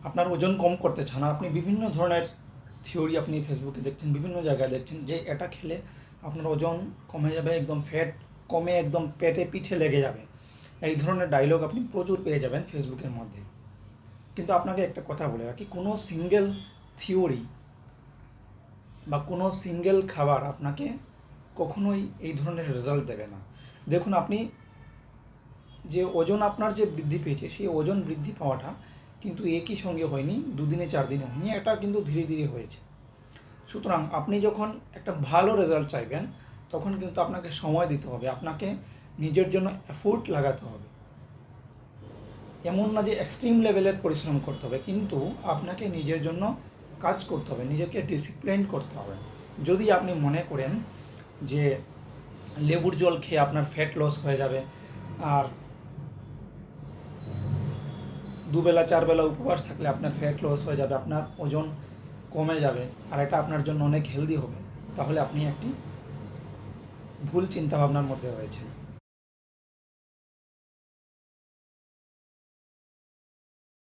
আপনার ওজন কম করতে চান, আর আপনি বিভিন্ন ধরনের থিওরি আপনি ফেসবুকে দেখছেন, বিভিন্ন জায়গায় দেখছেন যে এটা খেলে আপনার ওজন কমে যাবে, একদম ফ্যাট কমে একদম পেটে পিঠে লেগে যাবে, এই ধরনের ডায়লগ আপনি প্রচুর পেয়ে যাবেন ফেসবুকের মধ্যে। কিন্তু আপনাকে একটা কথা বলে রাখি, কোনো সিঙ্গেল থিওরি বা কোনো সিঙ্গেল খাবার আপনাকে কখনোই এই ধরনের রেজাল্ট দেবে না। দেখুন, আপনি যে ওজন আপনার যে বৃদ্ধি পেয়েছে, সেই ওজন বৃদ্ধি পাওয়াটা কিন্তু একই সঙ্গে হয়নি, দুদিনে 4 দিনে হয়নি, এটা কিন্তু ধীরে ধীরে হয়েছে। সুতরাং আপনি যখন একটা ভালো রেজাল্ট চাইবেন, তখন কিন্তু আপনাকে সময় দিতে হবে, আপনাকে নিজের জন্য এফোর্ট লাগাতে হবে। এমন না যে এক্সট্রিম লেভেলের পরিশ্রম করতে হবে, কিন্তু আপনাকে নিজের জন্য কাজ করতে হবে, নিজেকে ডিসিপ্লিন করতে হবে। যদি আপনি মনে করেন যে লেবুর জল খেয়ে আপনার ফ্যাট লস হয়ে যাবে, আর দুবেলা 4 বেলা উপবাস থাকলে আপনার ফ্যাট লস হয়ে যাবে, আপনার ওজন কমে যাবে, আর এটা আপনার জন্য অনেক হেলদি হবে, তাহলে আপনি একটি ভুল চিন্তাভাবনার মধ্যে রয়েছেন।